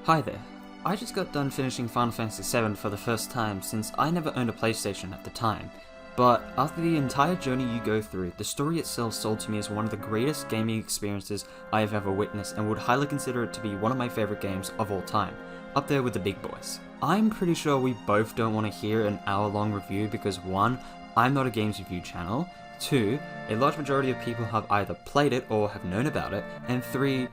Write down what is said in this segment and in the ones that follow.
Hi there. I just got done finishing Final Fantasy VII for the first time since I never owned a PlayStation at the time. But after the entire journey you go through, the story itself sold to me as one of the greatest gaming experiences I have ever witnessed and would highly consider it to be one of my favourite games of all time, up there with the big boys. I'm pretty sure we both don't want to hear an hour-long review because 1, I'm not a games review channel, 2, a large majority of people have either played it or have known about it, and 3,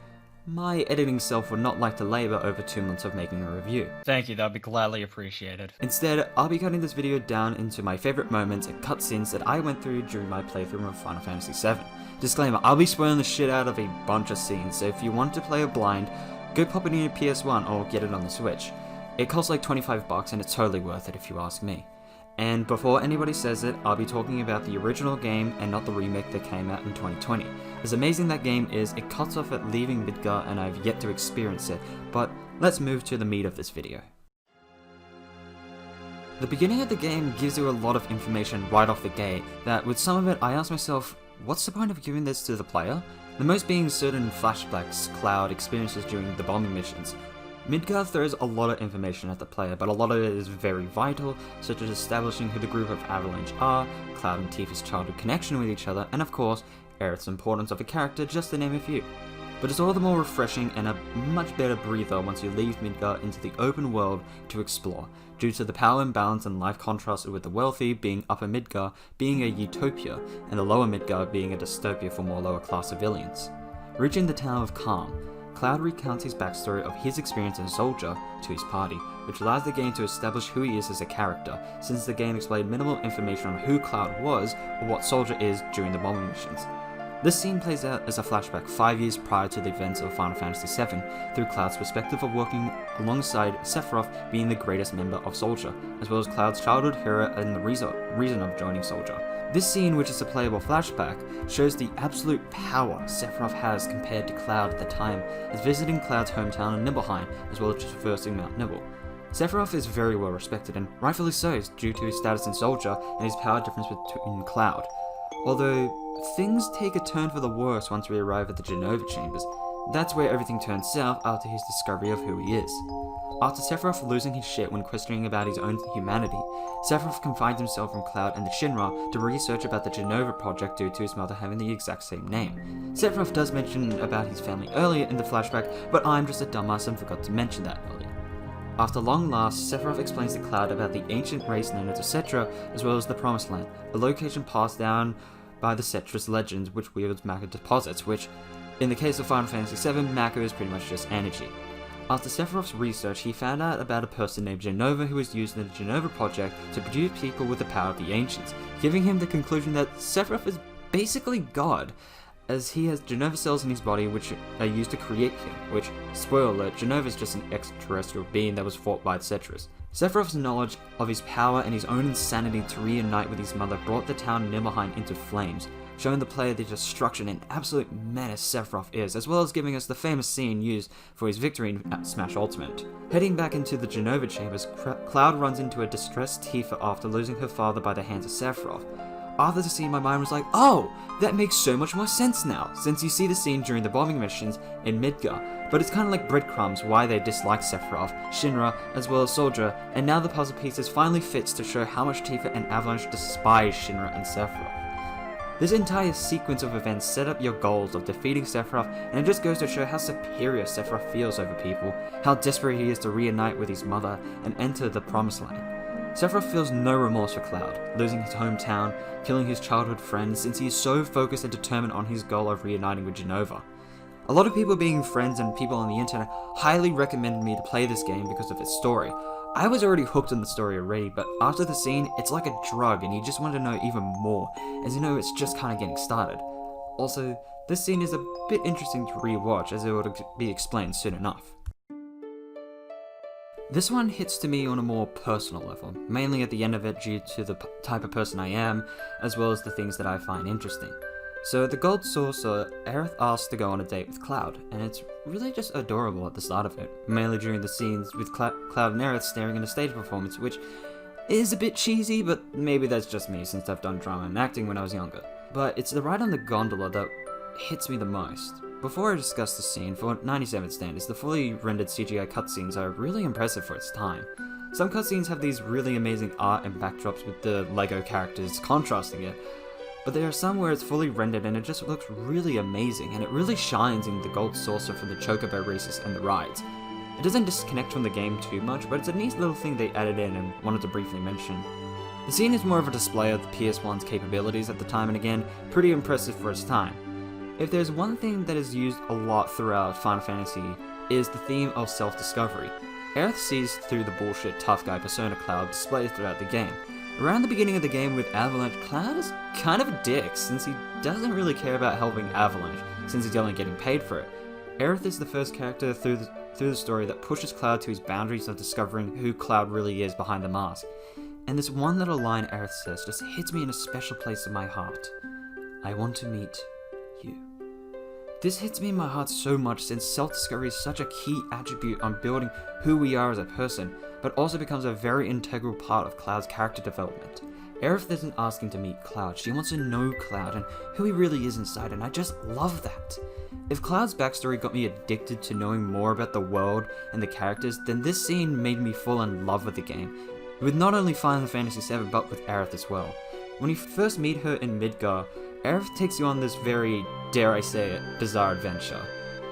my editing self would not like to labour over 2 months of making a review. Thank you, that'd be gladly appreciated. Instead, I'll be cutting this video down into my favourite moments and cutscenes that I went through during my playthrough of Final Fantasy VII. Disclaimer, I'll be spoiling the shit out of a bunch of scenes, so if you want to play it blind, go pop it in your PS1 or get it on the Switch. It costs like $25 and it's totally worth it if you ask me. And before anybody says it, I'll be talking about the original game and not the remake that came out in 2020. As amazing that game is, it cuts off at leaving Midgar and I've yet to experience it, but let's move to the meat of this video. The beginning of the game gives you a lot of information right off the gate, that with some of it I ask myself, what's the point of giving this to the player? The most being certain flashbacks Cloud experiences during the bombing missions. Midgar throws a lot of information at the player, but a lot of it is very vital, such as establishing who the group of Avalanche are, Cloud and Tifa's childhood connection with each other, and of course, Aerith's importance of a character, just to name a few. But it's all the more refreshing and a much better breather once you leave Midgar into the open world to explore, due to the power imbalance and life contrasted with the wealthy being Upper Midgar being a utopia, and the Lower Midgar being a dystopia for more lower class civilians. Reaching the town of Calm, Cloud recounts his backstory of his experience as a soldier to his party, which allows the game to establish who he is as a character, since the game explained minimal information on who Cloud was or what Soldier is during the bombing missions. This scene plays out as a flashback 5 years prior to the events of Final Fantasy VII, through Cloud's perspective of working alongside Sephiroth being the greatest member of Soldier, as well as Cloud's childhood hero and the reason of joining Soldier. This scene, which is a playable flashback, shows the absolute power Sephiroth has compared to Cloud at the time, as visiting Cloud's hometown in Nibelheim, as well as traversing Mount Nibel. Sephiroth is very well respected, and rightfully so, due to his status in Soldier and his power difference between Cloud. Although, things take a turn for the worse once we arrive at the Genova Chambers. That's where everything turns south after his discovery of who he is. After Sephiroth losing his shit when questioning about his own humanity, Sephiroth confines himself from Cloud and the Shinra to research about the Genova project due to his mother having the exact same name. Sephiroth does mention about his family earlier in the flashback, but I'm just a dumbass and forgot to mention that earlier. After long last, Sephiroth explains to Cloud about the ancient race known as the Cetra, as well as the Promised Land, a location passed down by the Cetra's legend which wields Mako deposits, which, in the case of Final Fantasy VII, Mako is pretty much just energy. After Sephiroth's research, he found out about a person named Genova who was used in the Genova project to produce people with the power of the Ancients, giving him the conclusion that Sephiroth is basically God, as he has Genova cells in his body which are used to create him, which, spoiler alert, Genova is just an extraterrestrial being that was fought by the Cetras. Sephiroth's knowledge of his power and his own insanity to reunite with his mother brought the town of Nibelheim into flames, showing the player the destruction and absolute menace Sephiroth is, as well as giving us the famous scene used for his victory in Smash Ultimate. Heading back into the Genova Chambers, Cloud runs into a distressed Tifa after losing her father by the hands of Sephiroth. After the scene, my mind was like, oh, that makes so much more sense now, since you see the scene during the bombing missions in Midgar, but it's kind of like breadcrumbs why they dislike Sephiroth, Shinra, as well as Soldier, and now the puzzle pieces finally fits to show how much Tifa and Avalanche despise Shinra and Sephiroth. This entire sequence of events set up your goals of defeating Sephiroth, and it just goes to show how superior Sephiroth feels over people, how desperate he is to reunite with his mother and enter the Promised Land. Sephiroth feels no remorse for Cloud, losing his hometown, killing his childhood friends, since he is so focused and determined on his goal of reuniting with Genova. A lot of people being friends and people on the internet highly recommended me to play this game because of its story. I was already hooked on the story already, but after the scene, it's like a drug and you just want to know even more, as you know it's just kind of getting started. Also, this scene is a bit interesting to rewatch as it will be explained soon enough. This one hits to me on a more personal level, mainly at the end of it due to the type of person I am, as well as the things that I find interesting. So the Gold Sorcerer, Aerith asks to go on a date with Cloud, and it's really just adorable at the start of it, mainly during the scenes with Cloud and Aerith staring at a stage performance, which is a bit cheesy, but maybe that's just me since I've done drama and acting when I was younger. But it's the ride on the gondola that hits me the most. Before I discuss the scene, for 97 standards, the fully rendered CGI cutscenes are really impressive for its time. Some cutscenes have these really amazing art and backdrops with the LEGO characters contrasting it, but there are some where it's fully rendered and it just looks really amazing, and it really shines in the Gold Sorcerer from the Chocobo races and the rides. It doesn't disconnect from the game too much, but it's a neat little thing they added in and wanted to briefly mention. The scene is more of a display of the PS1's capabilities at the time, and again, pretty impressive for its time. If there's one thing that is used a lot throughout Final Fantasy, is the theme of self-discovery. Aerith sees through the bullshit tough guy persona Cloud displays throughout the game. Around the beginning of the game with Avalanche, Cloud is kind of a dick, since he doesn't really care about helping Avalanche, since he's only getting paid for it. Aerith is the first character through the story that pushes Cloud to his boundaries of discovering who Cloud really is behind the mask. And this one little line Aerith says just hits me in a special place in my heart. I want to meet you. This hits me in my heart so much, since self-discovery is such a key attribute on building who we are as a person, but also becomes a very integral part of Cloud's character development. Aerith isn't asking to meet Cloud, she wants to know Cloud and who he really is inside, and I just love that. If Cloud's backstory got me addicted to knowing more about the world and the characters, then this scene made me fall in love with the game, with not only Final Fantasy VII but with Aerith as well. When you first meet her in Midgar, Aerith takes you on this very, dare I say it, bizarre adventure.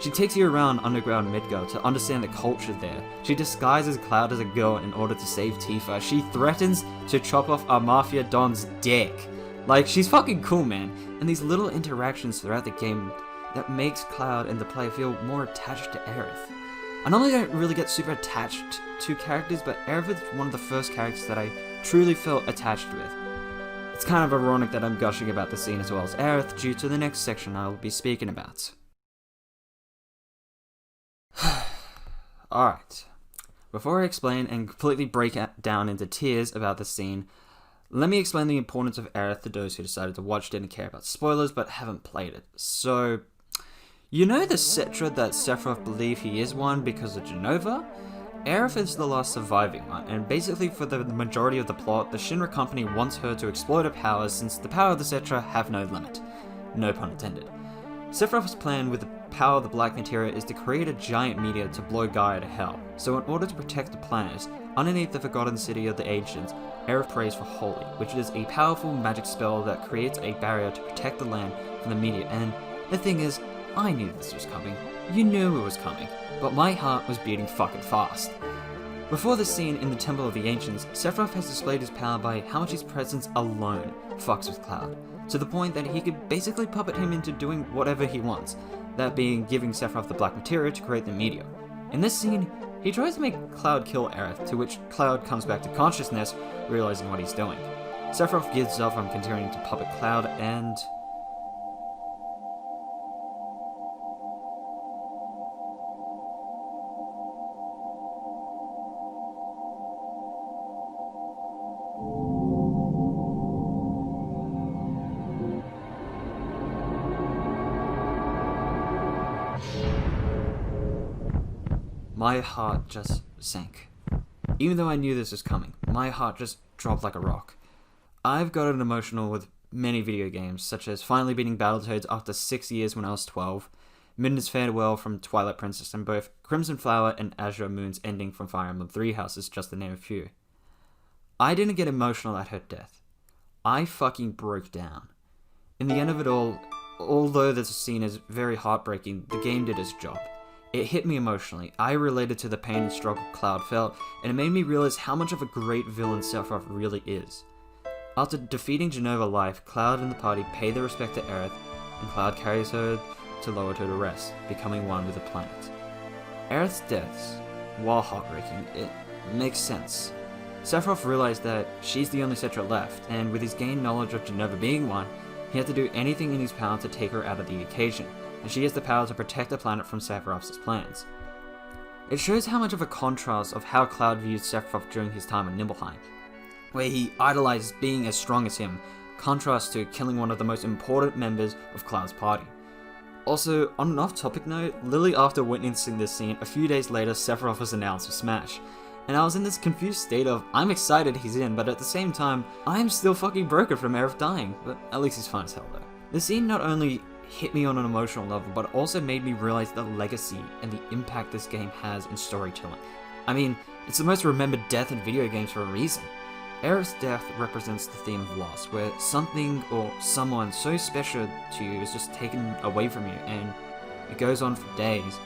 She takes you around underground Midgar to understand the culture there. She disguises Cloud as a girl in order to save Tifa. She threatens to chop off a Mafia Don's dick. Like, she's fucking cool, man. And these little interactions throughout the game that makes Cloud and the player feel more attached to Aerith. I normally don't really get super attached to characters, but Aerith is one of the first characters that I truly felt attached with. It's kind of ironic that I'm gushing about the scene as well as Aerith due to the next section I will be speaking about. Alright, before I explain and completely break down into tears about the scene, let me explain the importance of Aerith to those who decided to watch, didn't care about spoilers, but haven't played it. So, you know the Cetra that Sephiroth believe he is one because of Genova? Aerith is the last surviving one, and basically for the majority of the plot, the Shinra company wants her to exploit her powers since the power of the Cetra have no limit. No pun intended. Sephiroth's plan with the power of the black materia is to create a giant meteor to blow Gaia to hell. So in order to protect the planet, underneath the forgotten city of the ancients, Aerith prays for Holy, which is a powerful magic spell that creates a barrier to protect the land from the meteor. And the thing is, I knew this was coming. You knew it was coming, but my heart was beating fucking fast. Before this scene in the Temple of the Ancients, Sephiroth has displayed his power by how much his presence alone fucks with Cloud, to the point that he could basically puppet him into doing whatever he wants, that being giving Sephiroth the black materia to create the meteor. In this scene, he tries to make Cloud kill Aerith, to which Cloud comes back to consciousness, realizing what he's doing. Sephiroth gives up on continuing to puppet Cloud, and my heart just sank. Even though I knew this was coming, my heart just dropped like a rock. I've gotten emotional with many video games, such as finally beating Battletoads after 6 years when I was 12, Midnight's Farewell from Twilight Princess, and both Crimson Flower and Azure Moon's ending from Fire Emblem Three Houses, just to name a few. I didn't get emotional at her death. I fucking broke down. In the end of it all, although this scene is very heartbreaking, the game did its job. It hit me emotionally. I related to the pain and struggle Cloud felt, and it made me realize how much of a great villain Sephiroth really is. After defeating Genova Life, Cloud and the party pay their respect to Aerith, and Cloud carries her to lower her to rest, becoming one with the planet. Aerith's death, while heartbreaking, it makes sense. Sephiroth realized that she's the only Cetra left, and with his gained knowledge of Genova being one, he had to do anything in his power to take her out of the occasion, and she has the power to protect the planet from Sephiroth's plans. It shows how much of a contrast of how Cloud views Sephiroth during his time in Nibelheim, where he idolizes being as strong as him, contrast to killing one of the most important members of Cloud's party. Also, on an off-topic note, literally after witnessing this scene, a few days later Sephiroth was announced for Smash, and I was in this confused state of, I'm excited he's in, but at the same time, I'm still fucking broken from Aerith dying, but at least he's fine as hell though. The scene not only hit me on an emotional level, but also made me realize the legacy and the impact this game has in storytelling. I mean, it's the most remembered death in video games for a reason. Aerith's death represents the theme of loss, where something or someone so special to you is just taken away from you, and it goes on for days,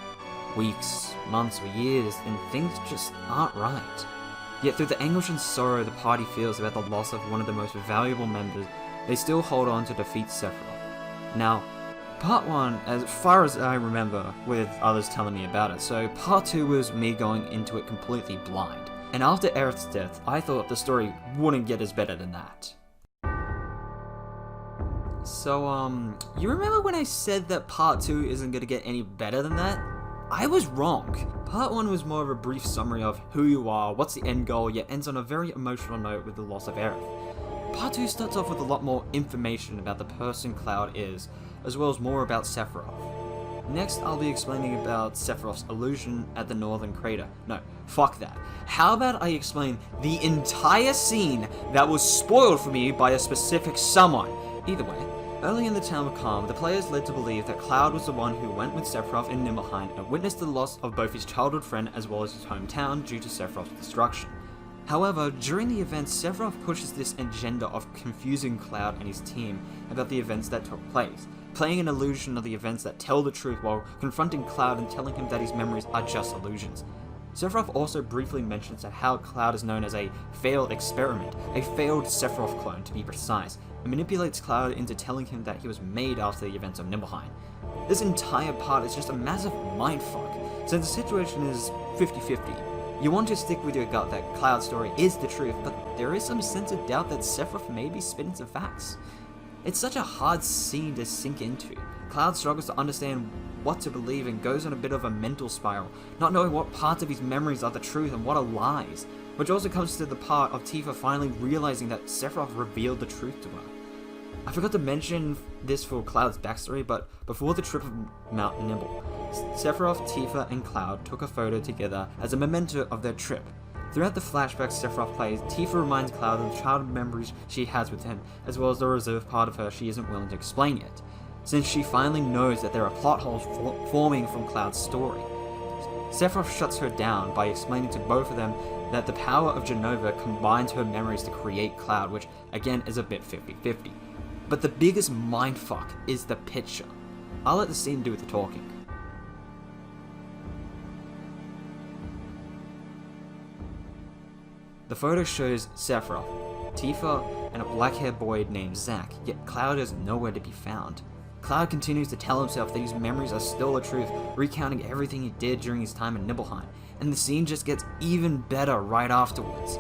weeks, months, or years, and things just aren't right. Yet through the anguish and sorrow the party feels about the loss of one of the most valuable members, they still hold on to defeat Sephiroth. Now, Part 1, as far as I remember, with others telling me about it, so Part 2 was me going into it completely blind. And after Aerith's death, I thought the story wouldn't get as better than that. So, you remember when I said that Part 2 isn't gonna get any better than that? I was wrong. Part 1 was more of a brief summary of who you are, what's the end goal, yet ends on a very emotional note with the loss of Aerith. Part 2 starts off with a lot more information about the person Cloud is, as well as more about Sephiroth. Next, I'll be explaining about Sephiroth's illusion at the Northern Crater. No, fuck that. How about I explain the entire scene that was spoiled for me by a specific someone? Either way, early in the town of Calm, the players led to believe that Cloud was the one who went with Sephiroth in Nibelheim and witnessed the loss of both his childhood friend as well as his hometown due to Sephiroth's destruction. However, during the event, Sephiroth pushes this agenda of confusing Cloud and his team about the events that took place, playing an illusion of the events that tell the truth while confronting Cloud and telling him that his memories are just illusions. Sephiroth also briefly mentions how Cloud is known as a failed experiment, a failed Sephiroth clone to be precise, and manipulates Cloud into telling him that he was made after the events of Nibelheim. This entire part is just a massive mindfuck, since the situation is 50-50. You want to stick with your gut that Cloud's story is the truth, but there is some sense of doubt that Sephiroth may be spitting some facts. It's such a hard scene to sink into. Cloud struggles to understand what to believe and goes on a bit of a mental spiral, not knowing what parts of his memories are the truth and what are lies, which also comes to the part of Tifa finally realizing that Sephiroth revealed the truth to her. I forgot to mention this for Cloud's backstory, but before the trip of Mount Nibel, Sephiroth, Tifa, and Cloud took a photo together as a memento of their trip. Throughout the flashbacks Sephiroth plays, Tifa reminds Cloud of the childhood memories she has with him, as well as the reserved part of her she isn't willing to explain yet, since she finally knows that there are plot holes forming from Cloud's story. Sephiroth shuts her down by explaining to both of them that the power of Jenova combines her memories to create Cloud, which again is a bit 50-50. But the biggest mindfuck is the picture. I'll let the scene do the talking. The photo shows Sephiroth, Tifa, and a black-haired boy named Zack, yet Cloud is nowhere to be found. Cloud continues to tell himself that his memories are still the truth, recounting everything he did during his time in Nibelheim, and the scene just gets even better right afterwards.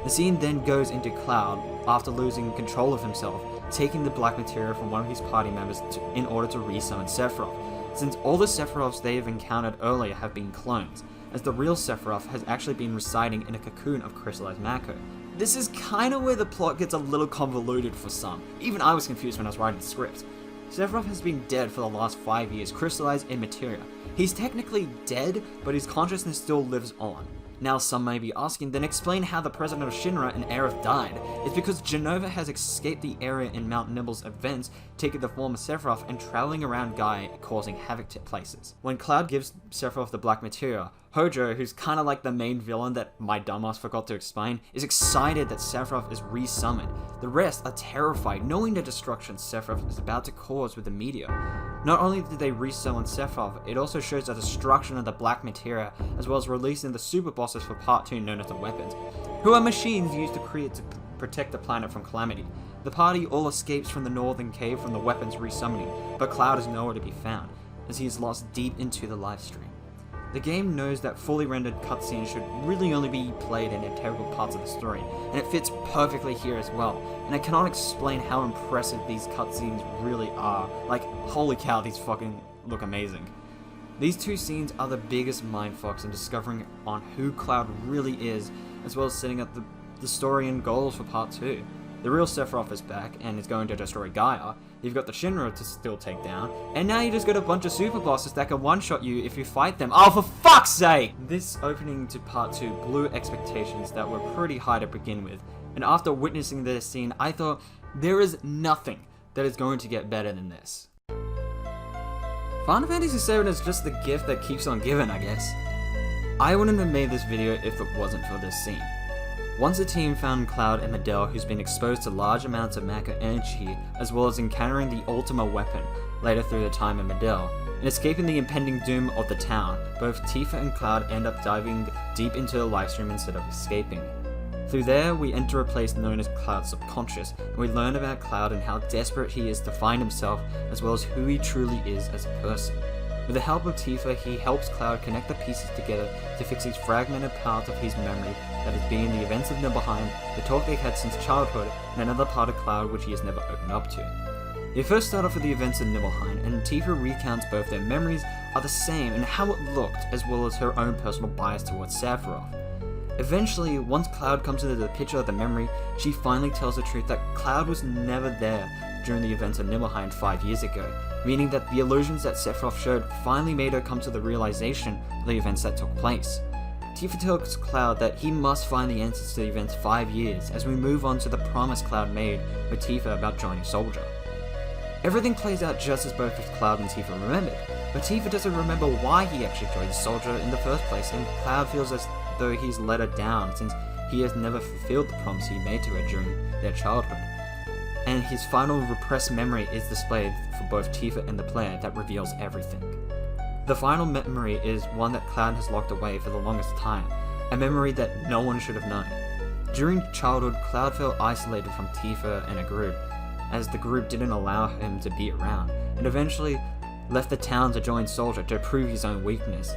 The scene then goes into Cloud, after losing control of himself, taking the black materia from one of his party members in order to resummon Sephiroth, since all the Sephiroths they have encountered earlier have been clones, as the real Sephiroth has actually been residing in a cocoon of crystallized Mako. This is kinda where the plot gets a little convoluted for some. Even I was confused when I was writing the script. Sephiroth has been dead for the last 5 years, crystallized in materia. He's technically dead, but his consciousness still lives on. Now some may be asking, then explain how the president of Shinra and Aerith died. It's because Jenova has escaped the area in Mount Nibel's events, taking the form of Sephiroth and traveling around Gaia, causing havoc to places. When Cloud gives Sephiroth the black materia, Hojo, who's kinda like the main villain that my dumbass forgot to explain, is excited that Sephiroth is resummoned. The rest are terrified, knowing the destruction Sephiroth is about to cause with the meteor. Not only did they resummon Sephiroth, it also shows the destruction of the black materia, as well as releasing the super bosses for Part 2 known as the Weapons, who are machines used to protect the planet from calamity. The party all escapes from the northern cave from the Weapons resummoning, but Cloud is nowhere to be found, as he is lost deep into the livestream. The game knows that fully rendered cutscenes should really only be played in integral parts of the story, and it fits perfectly here as well, and I cannot explain how impressive these cutscenes really are. Like, holy cow, these fucking look amazing. These two scenes are the biggest mindfucks in discovering on who Cloud really is, as well as setting up the story and goals for Part 2. The real Sephiroth is back and is going to destroy Gaia. You've got the Shinra to still take down, and now you just got a bunch of super bosses that can one-shot you if you fight them. Oh, for fuck's sake! This opening to Part 2 blew expectations that were pretty high to begin with, and after witnessing this scene, I thought there is nothing that is going to get better than this. Final Fantasy VII is just the gift that keeps on giving, I guess. I wouldn't have made this video if it wasn't for this scene. Once the team found Cloud and Medel, who's been exposed to large amounts of mecha energy, as well as encountering the Ultima weapon later through the time in Medel, and escaping the impending doom of the town, both Tifa and Cloud end up diving deep into the livestream instead of escaping. Through there, we enter a place known as Cloud's subconscious, and we learn about Cloud and how desperate he is to find himself, as well as who he truly is as a person. With the help of Tifa, he helps Cloud connect the pieces together to fix these fragmented parts of his memory that has been the events of Nibelheim, the talk they had since childhood, and another part of Cloud which he has never opened up to. We first start off with the events of Nibelheim, and Tifa recounts both their memories are the same and how it looked, as well as her own personal bias towards Sephiroth. Eventually, once Cloud comes into the picture of the memory, she finally tells the truth that Cloud was never there during the events of Nibelheim 5 years ago, meaning that the illusions that Sephiroth showed finally made her come to the realization of the events that took place. Tifa tells Cloud that he must find the answers to the events 5 years as we move on to the promise Cloud made with Tifa about joining Soldier. Everything plays out just as both Cloud and Tifa remembered, but Tifa doesn't remember why he actually joined Soldier in the first place, and Cloud feels as though he's let her down since he has never fulfilled the promise he made to her during their childhood. And his final repressed memory is displayed for both Tifa and the player that reveals everything. The final memory is one that Cloud has locked away for the longest time, a memory that no one should have known. During childhood, Cloud felt isolated from Tifa and a group, as the group didn't allow him to be around, and eventually left the town to join Soldier to prove his own weakness.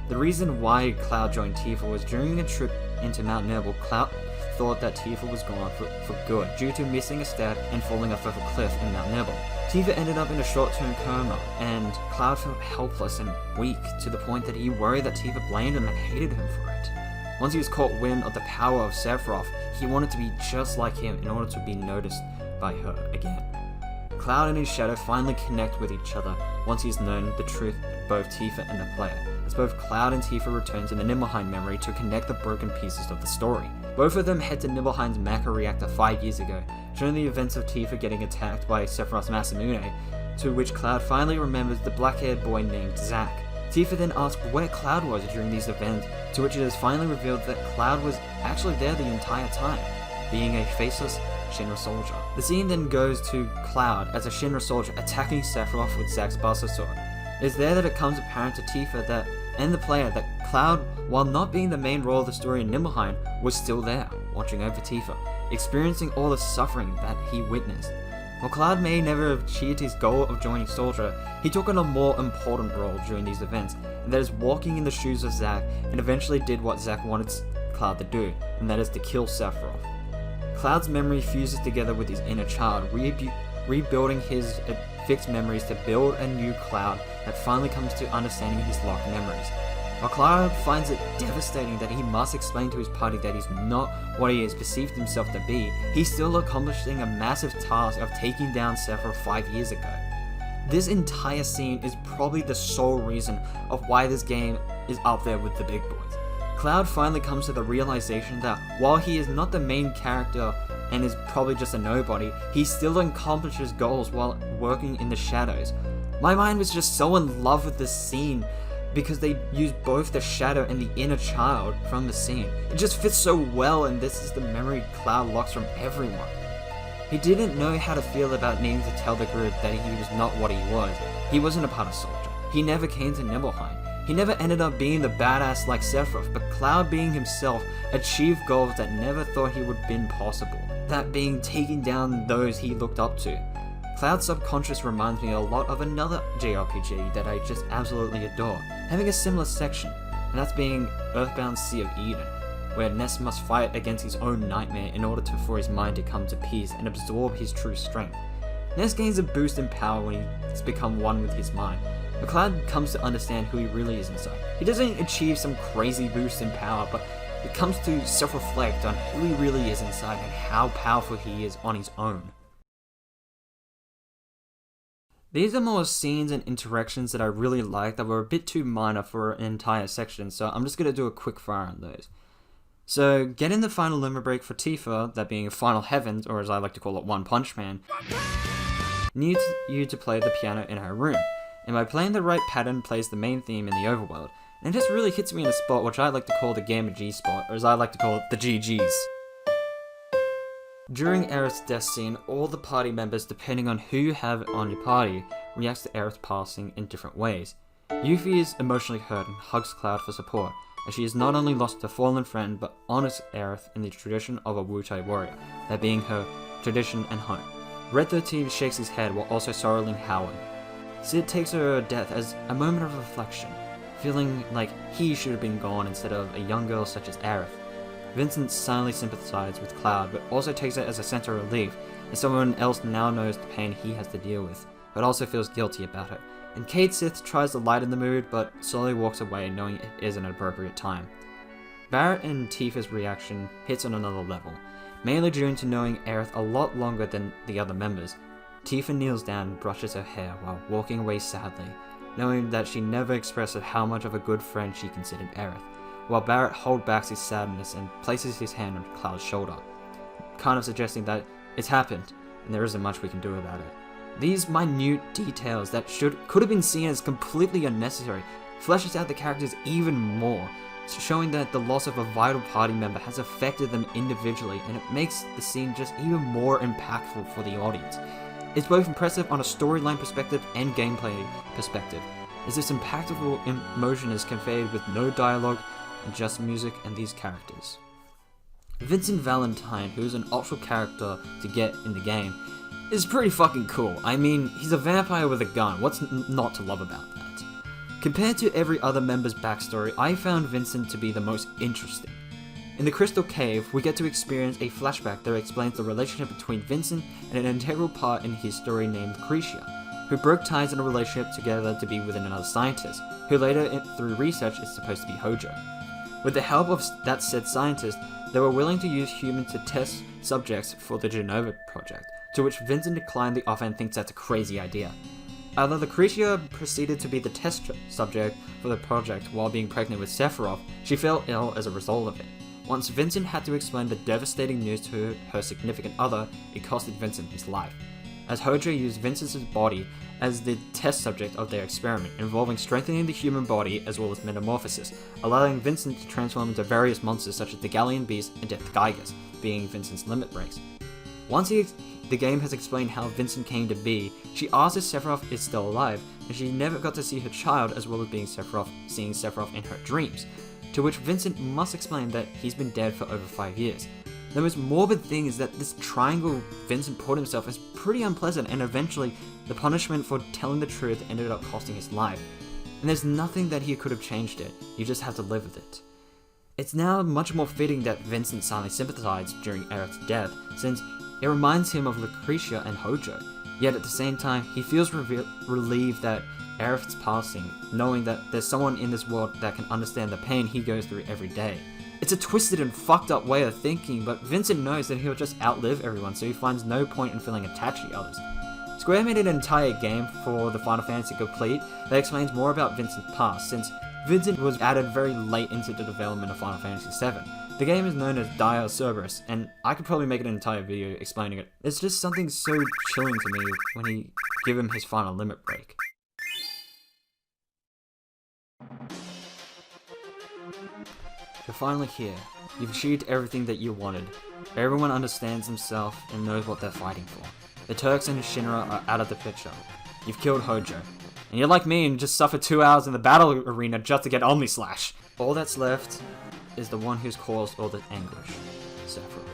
The reason why Cloud joined Tifa was during a trip into Mount Nerval, Cloud thought that Tifa was gone for good due to missing a step and falling off of a cliff in Mount Nerval. Tifa ended up in a short-term coma, and Cloud felt helpless and weak to the point that he worried that Tifa blamed him and hated him for it. Once he was caught wind of the power of Sephiroth, he wanted to be just like him in order to be noticed by her again. Cloud and his shadow finally connect with each other once he's known the truth of both Tifa and the player, as both Cloud and Tifa return to the Nibelheim memory to connect the broken pieces of the story. Both of them head to Nibelheim's mecha reactor 5 years ago, during the events of Tifa getting attacked by Sephiroth's Masamune, to which Cloud finally remembers the black-haired boy named Zack. Tifa then asks where Cloud was during these events, to which it is finally revealed that Cloud was actually there the entire time, being a faceless Shinra soldier. The scene then goes to Cloud as a Shinra soldier attacking Sephiroth with Zack's Buster Sword. It is there that it becomes apparent to Tifa that, and the player, that Cloud, while not being the main role of the story in Nibelheim, was still there, watching over Tifa, experiencing all the suffering that he witnessed. While Cloud may never have achieved his goal of joining Soldier, he took on a more important role during these events, and that is walking in the shoes of Zack, and eventually did what Zack wanted Cloud to do, and that is to kill Sephiroth. Cloud's memory fuses together with his inner child, rebuilding his fixed memories to build a new Cloud that finally comes to understanding his locked memories. While Cloud finds it devastating that he must explain to his party that he's not what he has perceived himself to be, he's still accomplishing a massive task of taking down Sephiroth 5 years ago. This entire scene is probably the sole reason of why this game is up there with the big boys. Cloud finally comes to the realization that while he is not the main character and is probably just a nobody, he still accomplishes goals while working in the shadows. My mind was just so in love with this scene because they use both the shadow and the inner child from the scene. It just fits so well, and this is the memory Cloud locks from everyone. He didn't know how to feel about needing to tell the group that he was not what he was. He wasn't a part of Soldier. He never came to Nibelheim. He never ended up being the badass like Sephiroth, but Cloud being himself achieved goals that never thought he would have been possible. That being taking down those he looked up to. Cloud's subconscious reminds me a lot of another JRPG that I just absolutely adore, having a similar section, and that's being Earthbound Sea of Eden, where Ness must fight against his own nightmare in order for his mind to come to peace and absorb his true strength. Ness gains a boost in power when he's become one with his mind, but Cloud comes to understand who he really is inside. He doesn't achieve some crazy boost in power, but it comes to self-reflect on who he really is inside and how powerful he is on his own. These are more scenes and interactions that I really like that were a bit too minor for an entire section, so I'm just going to do a quick fire on those. So, getting the final limit break for Tifa, that being Final Heavens, or as I like to call it, One Punch Man, needs you to play the piano in her room, and by playing the right pattern plays the main theme in the overworld, and it just really hits me in a spot which I like to call the Gamma G spot, or as I like to call it, the GGs. During Aerith's death scene, all the party members, depending on who you have on your party, reacts to Aerith's passing in different ways. Yuffie is emotionally hurt and hugs Cloud for support, as she has not only lost a fallen friend, but honors Aerith in the tradition of a Wutai warrior, that being her tradition and home. Red 13 shakes his head while also sorrowing howling. Sid takes her death as a moment of reflection, feeling like he should have been gone instead of a young girl such as Aerith. Vincent silently sympathizes with Cloud, but also takes it as a sense of relief, as someone else now knows the pain he has to deal with, but also feels guilty about it. And Cade Sith tries to lighten the mood, but slowly walks away knowing it isn't an appropriate time. Barrett and Tifa's reaction hits on another level, mainly due to knowing Aerith a lot longer than the other members. Tifa kneels down and brushes her hair while walking away sadly, knowing that she never expressed how much of a good friend she considered Aerith, while Barrett holds back his sadness and places his hand on Cloud's shoulder, kind of suggesting that it's happened and there isn't much we can do about it. These minute details that could have been seen as completely unnecessary fleshes out the characters even more, showing that the loss of a vital party member has affected them individually, and it makes the scene just even more impactful for the audience. It's both impressive on a storyline perspective and gameplay perspective, as this impactful emotion is conveyed with no dialogue and just music and these characters. Vincent Valentine, who is an optional character to get in the game, is pretty fucking cool. I mean, he's a vampire with a gun, what's not to love about that? Compared to every other member's backstory, I found Vincent to be the most interesting. In the Crystal Cave, we get to experience a flashback that explains the relationship between Vincent and an integral part in his story named Lucrecia, who broke ties in a relationship together to be with another scientist, who later, through research, is supposed to be Hojo. With the help of that said scientist, they were willing to use humans to test subjects for the Genova project, to which Vincent declined the offer and thinks that's a crazy idea. Although Lucrecia proceeded to be the test subject for the project while being pregnant with Sephiroth, she fell ill as a result of it. Once Vincent had to explain the devastating news to her significant other, it costed Vincent his life, as Hojo used Vincent's body as the test subject of their experiment, involving strengthening the human body as well as metamorphosis, allowing Vincent to transform into various monsters such as the Galleon Beast and Death Giygas, being Vincent's limit breaks. Once the game has explained how Vincent came to be, she asks if Sephiroth is still alive, and she never got to see her child as well as seeing Sephiroth in her dreams, to which Vincent must explain that he's been dead for over 5 years. The most morbid thing is that this triangle Vincent put himself is pretty unpleasant, and eventually the punishment for telling the truth ended up costing his life. And there's nothing that he could have changed it, you just have to live with it. It's now much more fitting that Vincent silently sympathized during Aerith's death, since it reminds him of Lucrecia and Hojo, yet at the same time he feels relieved that Aerith's passing, knowing that there's someone in this world that can understand the pain he goes through every day. It's a twisted and fucked up way of thinking, but Vincent knows that he'll just outlive everyone, so he finds no point in feeling attached to others. Square made an entire game for the Final Fantasy Complete that explains more about Vincent's past, since Vincent was added very late into the development of Final Fantasy VII. The game is known as Dire Cerberus, and I could probably make an entire video explaining it. It's just something so chilling to me when he give him his final limit break. You're finally here. You've achieved everything that you wanted. Everyone understands themselves and knows what they're fighting for. The Turks and Shinra are out of the picture. You've killed Hojo. And you're like me and just suffered 2 hours in the battle arena just to get Omni Slash. All that's left is the one who's caused all the anguish, Sephiroth.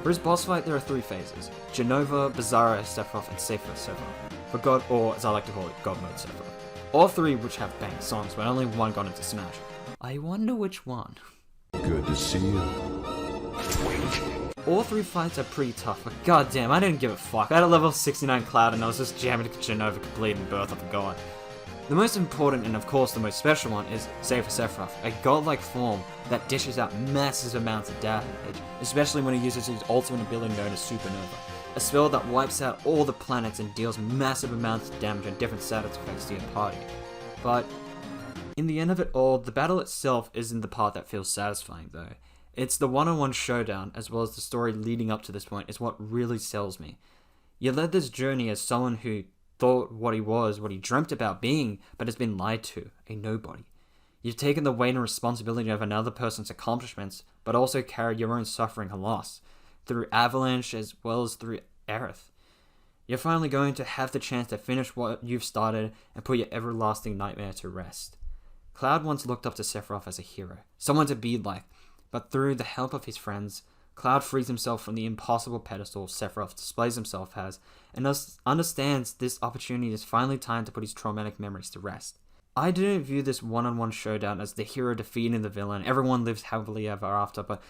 For his boss fight, there are 3 phases: Genova, Bizarro Sephiroth, and Safer Sephiroth. For God, or as I like to call it, God Mode Sephiroth. All 3 which have bang songs, but only one got into Smash. I wonder which one. Good to see you. All 3 fights are pretty tough, but goddamn, I didn't give a fuck. I had a level 69 Cloud and I was just jamming Genova complete and Birth of a God. The most important and of course the most special one is Safer Sephiroth, a godlike form that dishes out massive amounts of damage, especially when he uses his ultimate ability known as Supernova, a spell that wipes out all the planets and deals massive amounts of damage and different status effects to your party. But in the end of it all, the battle itself isn't the part that feels satisfying though. It's the one-on-one showdown, as well as the story leading up to this point, is what really sells me. You led this journey as someone who thought what he was, what he dreamt about being, but has been lied to, a nobody. You've taken the weight and responsibility of another person's accomplishments, but also carried your own suffering and loss, through Avalanche as well as through Aerith. You're finally going to have the chance to finish what you've started and put your everlasting nightmare to rest. Cloud once looked up to Sephiroth as a hero, someone to be like, but through the help of his friends, Cloud frees himself from the impossible pedestal Sephiroth displays himself as, and understands this opportunity is finally time to put his traumatic memories to rest. I didn't view this one-on-one showdown as the hero defeating the villain, everyone lives happily ever after, but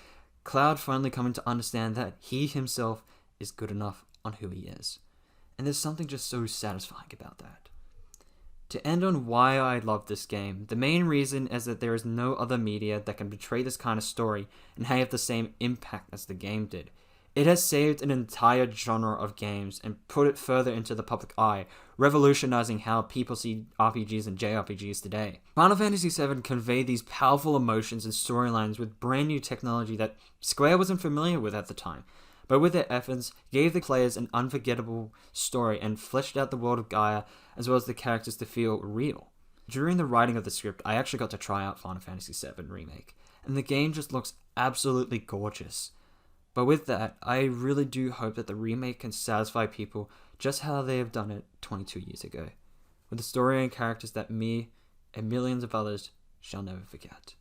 Cloud finally coming to understand that he himself is good enough on who he is. And there's something just so satisfying about that. To end on why I love this game, the main reason is that there is no other media that can portray this kind of story and have the same impact as the game did. It has saved an entire genre of games and put it further into the public eye, revolutionizing how people see RPGs and JRPGs today. Final Fantasy VII conveyed these powerful emotions and storylines with brand new technology that Square wasn't familiar with at the time, but with their efforts, gave the players an unforgettable story and fleshed out the world of Gaia, as well as the characters to feel real. During the writing of the script, I actually got to try out Final Fantasy VII Remake, and the game just looks absolutely gorgeous. But with that, I really do hope that the remake can satisfy people just how they have done it 22 years ago, with a story and characters that me and millions of others shall never forget.